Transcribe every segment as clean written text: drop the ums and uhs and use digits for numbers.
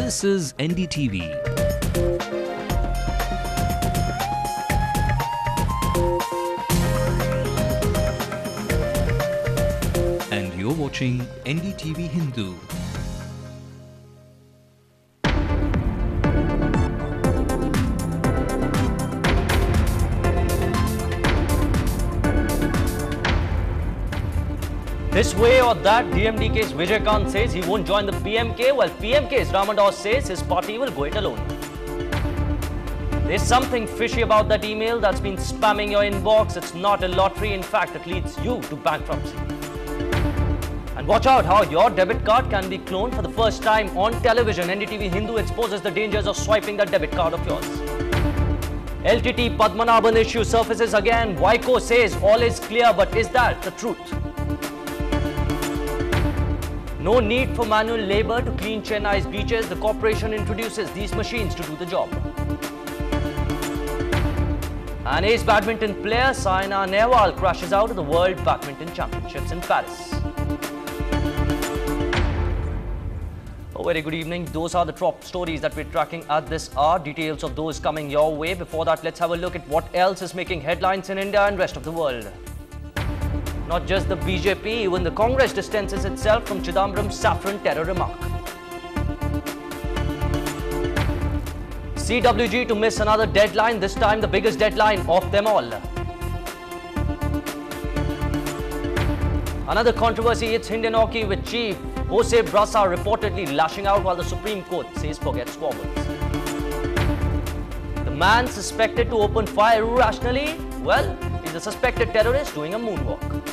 This is NDTV. And you're watching NDTV Hindu. This way or that, DMDK's Vijaykanth says he won't join the PMK, while PMK's Ramadas says his party will go it alone. There's something fishy about that email that's been spamming your inbox. It's not a lottery. In fact, it leads you to bankruptcy. And watch out how your debit card can be cloned for the first time on television. NDTV Hindu exposes the dangers of swiping that debit card of yours. LTT Padmanabhan issue surfaces again. Waiko says all is clear, but is that the truth? No need for manual labor to clean Chennai's beaches. The corporation introduces these machines to do the job. An ace badminton player, Saina Nehwal, crashes out of the World Badminton Championships in Paris. A very good evening. Those are the top stories that we're tracking at this hour. Details of those coming your way. Before that, let's have a look at what else is making headlines in India and rest of the world. Not just the BJP, even the Congress distances itself from Chidambaram's saffron terror remark. CWG to miss another deadline, this time the biggest deadline of them all. Another controversy hits Indian hockey with Chief Jose Brasa reportedly lashing out while the Supreme Court says forget squabbles. The man suspected to open fire irrationally, well, he's a suspected terrorist doing a moonwalk.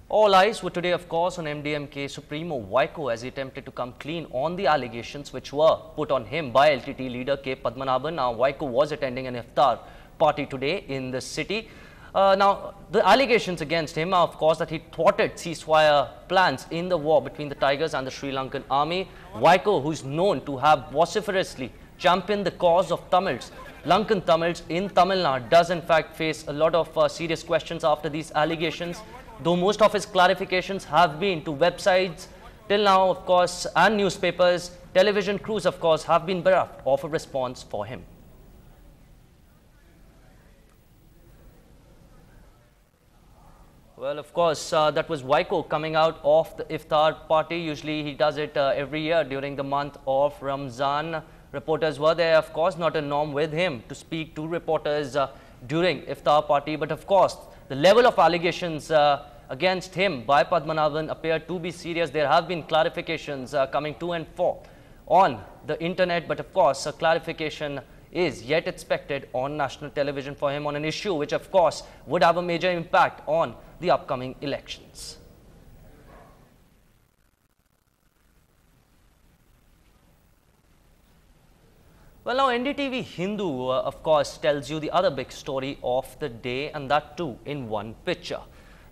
All eyes were today, of course, on MDMK Supremo Waiko as he attempted to come clean on the allegations which were put on him by LTT leader K. Padmanabhan. Now, Waiko was attending an iftar party today in the city. Now, the allegations against him are, of course, that he thwarted ceasefire plans in the war between the Tigers and the Sri Lankan army. Waiko, who's known to have vociferously championed the cause of Tamils, Lankan Tamils in Tamil Nadu, does in fact face a lot of serious questions after these allegations. Though most of his clarifications have been to websites till now, of course, and newspapers, television crews, of course, have been bereft of a response for him. Well, of course, that was Waiko coming out of the iftar party. Usually he does it every year during the month of Ramzan. Reporters were there, of course, not a norm with him to speak to reporters during iftar party. But of course, the level of allegations against him by Padmanabhan appear to be serious. There have been clarifications coming to and fro on the internet, but of course, a clarification is yet expected on national television for him on an issue which, of course, would have a major impact on the upcoming elections. Well, now NDTV Hindu, of course, tells you the other big story of the day, and that too in one picture.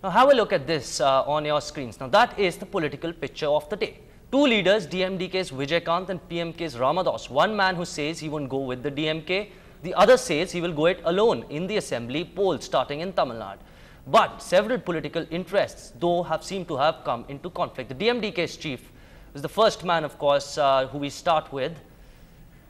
Now, have a look at this on your screens. Now, that is the political picture of the day. Two leaders, DMDK's Vijaykanth and PMK's Ramadas. One man who says he won't go with the DMK, the other says he will go it alone in the assembly polls starting in Tamil Nadu. But several political interests, though, have seemed to have come into conflict. The DMDK's chief is the first man, of course, who we start with,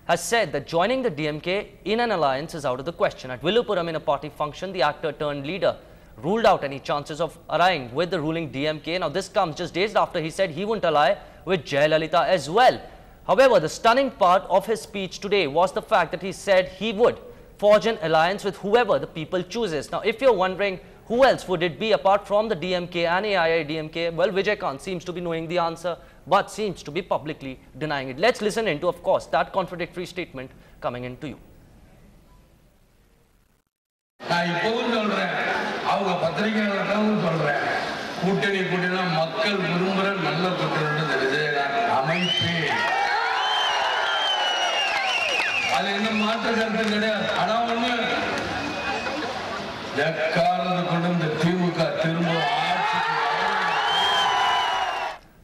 has said that joining the DMK in an alliance is out of the question. At Villupuram in a party function, the actor turned leader ruled out any chances of allying with the ruling DMK. Now, this comes just days after he said he won't ally with Jayalalitha as well. However, the stunning part of his speech today was the fact that he said he would forge an alliance with whoever the people chooses. Now, if you're wondering who else would it be apart from the DMK and AIADMK, well, Vijaykanth seems to be knowing the answer, but seems to be publicly denying it. Let's listen into, of course, that contradictory statement coming into you.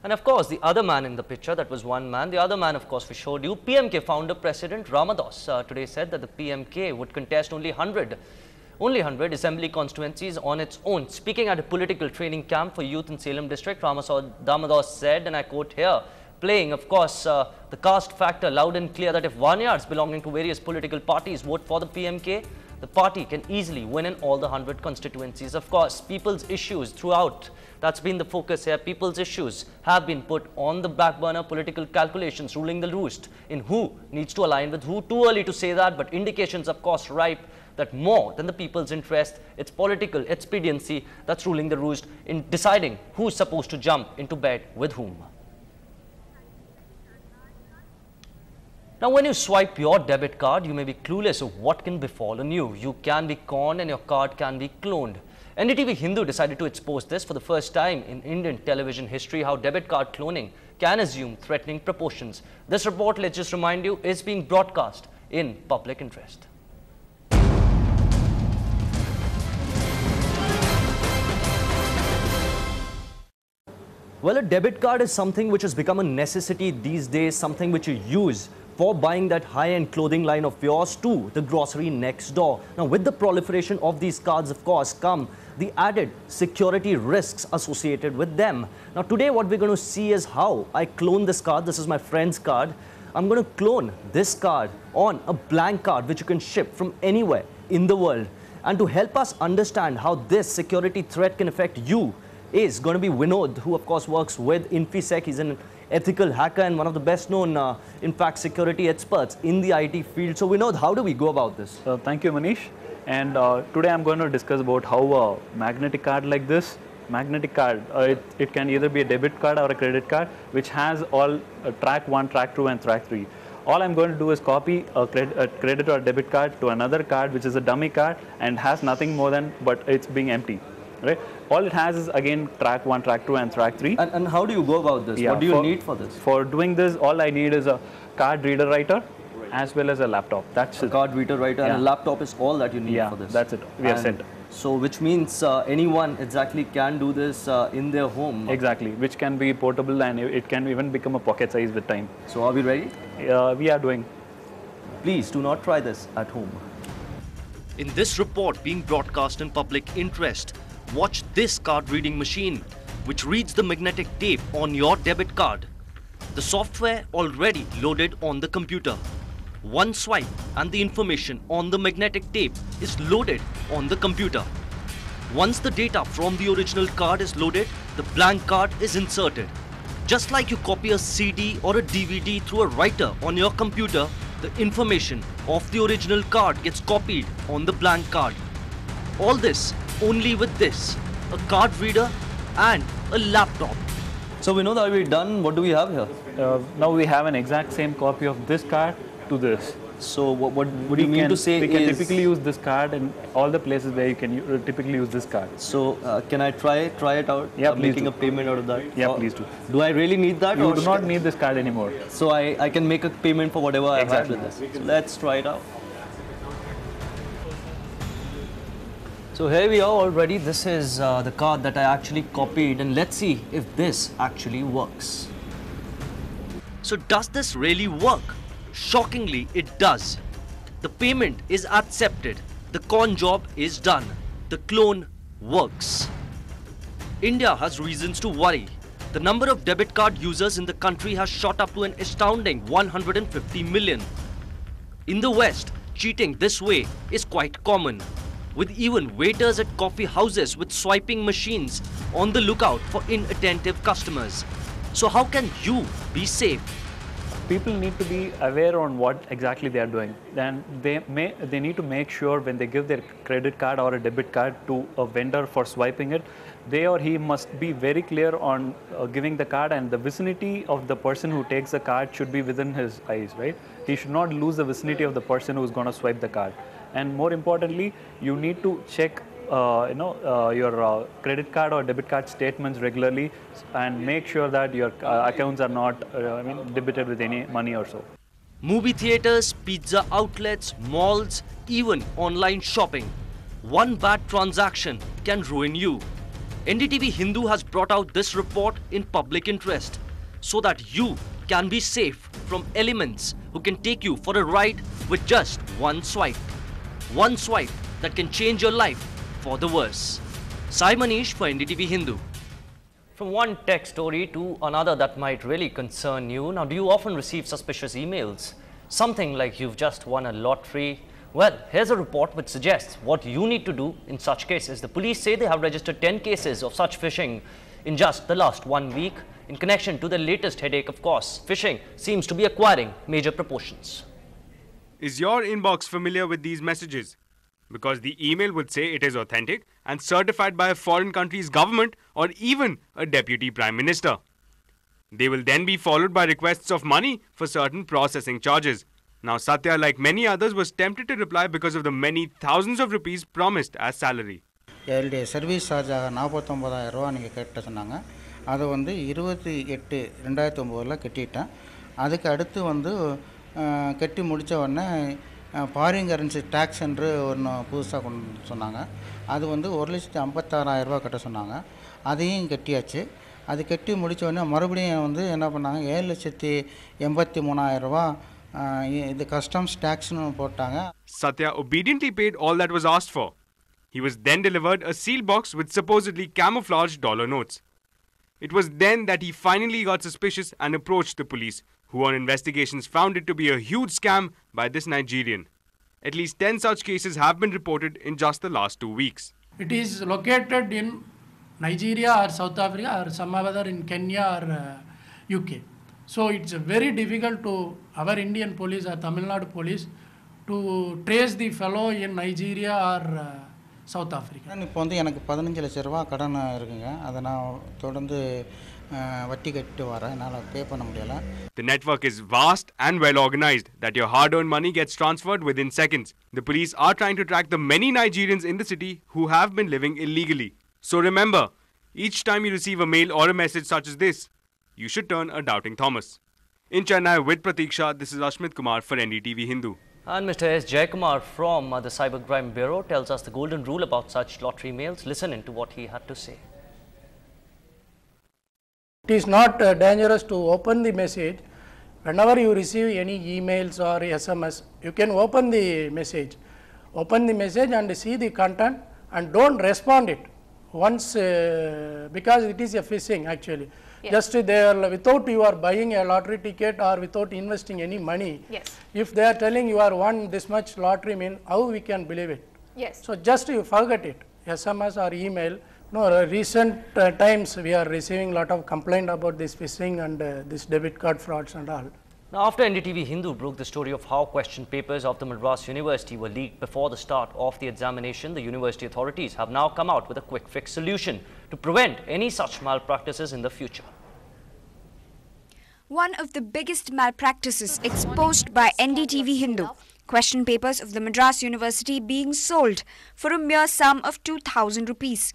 And of course, the other man in the picture, that was one man. The other man, of course, we showed you, PMK founder President Ramadas today said that the PMK would contest only only 100 assembly constituencies on its own. Speaking at a political training camp for youth in Salem district, Damodar said, and I quote here, playing, of course, the caste factor loud and clear that if Vanyards belonging to various political parties vote for the PMK, the party can easily win in all the 100 constituencies. Of course, people's issues throughout, that's been the focus here. People's issues have been put on the back burner, political calculations ruling the roost in who needs to align with who. Too early to say that, but indications, of course, ripe that more than the people's interest, it's political expediency that's ruling the roost in deciding who's supposed to jump into bed with whom. Now, when you swipe your debit card, you may be clueless of what can befall on you. You can be conned and your card can be cloned. NDTV Hindu decided to expose this for the first time in Indian television history, how debit card cloning can assume threatening proportions. This report, let's just remind you, is being broadcast in public interest. Well, a debit card is something which has become a necessity these days, something which you use for buying that high-end clothing line of yours to the grocery next door. Now, with the proliferation of these cards, of course, come the added security risks associated with them. Now, today what we're going to see is how I clone this card. This is my friend's card. I'm going to clone this card on a blank card which you can ship from anywhere in the world. And to help us understand how this security threat can affect you is going to be Vinod, who of course works with InfoSec. He's an ethical hacker and one of the best known, in fact, security experts in the IT field. So Vinod, how do we go about this? Thank you, Manish. And today I'm going to discuss about how a magnetic card like this, magnetic card, it can either be a debit card or a credit card, which has all track 1, track 2 and track 3. All I'm going to do is copy a credit or debit card to another card, which is a dummy card and has nothing more than, but it's being empty. Right? All it has is again track 1, track 2 and track 3. And how do you go about this? Yeah, what do you need for this? For doing this, all I need is a card reader writer as well as a laptop. That's it. A card reader writer and a laptop is all that you need for this. That's it. We are set. So which means anyone exactly can do this in their home. Exactly, which can be portable and it can even become a pocket size with time. So are we ready? We are doing. Please do not try this at home. In this report being broadcast in public interest, watch this card reading machine which reads the magnetic tape on your debit card. The software already loaded on the computer. One swipe and the information on the magnetic tape is loaded on the computer. Once the data from the original card is loaded, the blank card is inserted. Just like you copy a CD or a DVD through a writer on your computer, the information of the original card gets copied on the blank card. All this only with this, a card reader and a laptop. So we know that we're done. What do we have here? Now we have an exact same copy of this card to this. So what do you mean to say we can typically use this card in all the places where you can typically use this card. So can I try it out? Yeah, making a payment out of that? Yeah, please do. Do I really need that? You do not need this card anymore. So I can make a payment for whatever I have with this. So let's try it out. So here we are already. This is the card that I actually copied, and let's see if this actually works. So does this really work? Shockingly, it does. The payment is accepted. The con job is done. The clone works. India has reasons to worry. The number of debit card users in the country has shot up to an astounding 150 million. In the West, cheating this way is quite common, with even waiters at coffee houses with swiping machines on the lookout for inattentive customers. So how can you be safe? People need to be aware on what exactly they are doing. Then they need to make sure when they give their credit card or a debit card to a vendor for swiping it, they or he must be very clear on giving the card, and the vicinity of the person who takes the card should be within his eyes, right? He should not lose the vicinity of the person who is going to swipe the card. And more importantly, you need to check your credit card or debit card statements regularly and make sure that your accounts are not debited with any money or so. Movie theaters, pizza outlets, malls, even online shopping. One bad transaction can ruin you. NDTV Hindu has brought out this report in public interest so that you can be safe from elements who can take you for a ride with just one swipe. One swipe that can change your life for the worse. Sai Manish for NDTV Hindu. From one tech story to another that might really concern you. Now, do you often receive suspicious emails? Something like you've just won a lottery? Well, here's a report which suggests what you need to do in such cases. The police say they have registered 10 cases of such phishing in just the last 1 week. In connection to the latest headache, of course, phishing seems to be acquiring major proportions. Is your inbox familiar with these messages? Because the email would say it is authentic and certified by a foreign country's government or even a deputy prime minister. They will then be followed by requests of money for certain processing charges. Now Satya, like many others, was tempted to reply because of the many thousands of rupees promised as salary. Service சார்ஜாக 49,000 ரூபா நீங்கள் கட்ட சொன்னாங்க. அதை வந்து 28/2009 கட்டிட்டேன். அதுக்கு அடுத்து வந்து கட்டி முடித்த உடனே ஃபாரின் கரன்சி டேக்ஸ் என்று ஒன்று புதுசாக கொண்டு சொன்னாங்க. அது வந்து 1,56,000 ரூபா கட்ட சொன்னாங்க. அதையும் கட்டியாச்சு. அது கட்டி முடித்த உடனே மறுபடியும் வந்து என்ன பண்ணாங்க, 7,83,000 ரூபா இது கஸ்டம்ஸ் டேக்ஸ்னு போட்டாங்க. Satya obediently paid all that was asked for. He was then delivered a sealed box with supposedly camouflaged dollar notes. It was then that he finally got suspicious and approached the police, who on investigations found it to be a huge scam by this Nigerian. At least 10 such cases have been reported in just the last 2 weeks. It is located in Nigeria or South Africa or some other in Kenya or UK. So it's very difficult to our Indian police or Tamil Nadu police to trace the fellow in Nigeria or South Africa. இப்போ வந்து எனக்கு 15 லட்சம் ரூபா கடன் இருக்குங்க. அதை நான் தொடர்ந்து வட்டி கட்டிட்டு வரேன். என்னால் பே பண்ண முடியல. The network is vast and well organized that your hard-earned money gets transferred within seconds. The police are trying to track the many Nigerians in the city who have been living illegally. So remember, each time you receive a mail or a message such as this, you should turn a doubting Thomas. In Chennai with Pratiksha, this is Ashmit Kumar for NDTV Hindu. And Mr. S. Jayakumar from the Cybercrime Bureau tells us the golden rule about such lottery mails. Listen into what he had to say. It is not dangerous to open the message. Whenever you receive any emails or SMS, you can open the message. Open the message and see the content and don't respond it once because it is a phishing actually. Yes. Just there without you are buying a lottery ticket or without investing any money. Yes. If they are telling you are won this much lottery, mean how we can believe it? Yes. So just you forget it. SMS or email. No, recent times we are receiving a lot of complaint about this phishing and this debit card frauds and all. Now, after NDTV Hindu broke the story of how question papers of the Madras University were leaked before the start of the examination, the university authorities have now come out with a quick fix solution to prevent any such malpractices in the future. One of the biggest malpractices exposed by NDTV Hindu, question papers of the Madras University being sold for a mere sum of 2,000 rupees.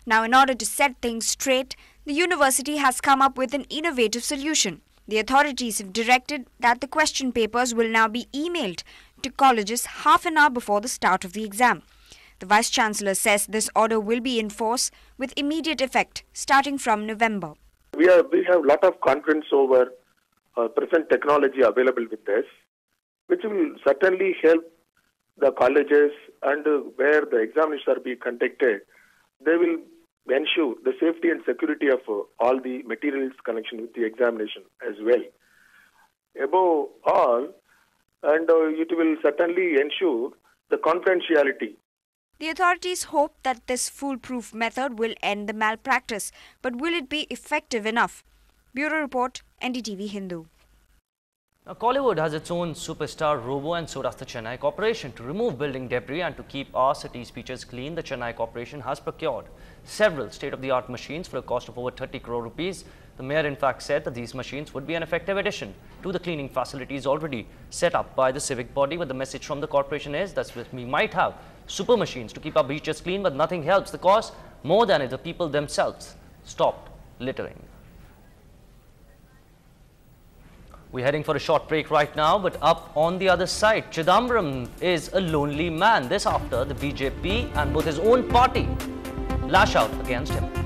Now, in order to set things straight, the university has come up with an innovative solution. The authorities have directed that the question papers will now be emailed to colleges half an hour before the start of the exam. The Vice Chancellor says this order will be in force with immediate effect starting from November. We have a lot of confidence over present technology available with us, which will certainly help the colleges and where the examinations are being conducted. They will ensure the safety and security of all the materials connection with the examination as well. Above all, and it will certainly ensure the confidentiality. The authorities hope that this foolproof method will end the malpractice, but will it be effective enough? Bureau Report, NDTV Hindu. Now, Collywood has its own superstar robo and so does the Chennai Corporation. To remove building debris and to keep our city's beaches clean, the Chennai Corporation has procured several state-of-the-art machines for a cost of over 30 crore rupees. The mayor in fact said that these machines would be an effective addition to the cleaning facilities already set up by the civic body. But the message from the corporation is that we might have super machines to keep our beaches clean, but nothing helps the cause more than if the people themselves stopped littering. We're heading for a short break right now, but up on the other side, Chidambaram is a lonely man. This after the BJP and both his own party lash out against him.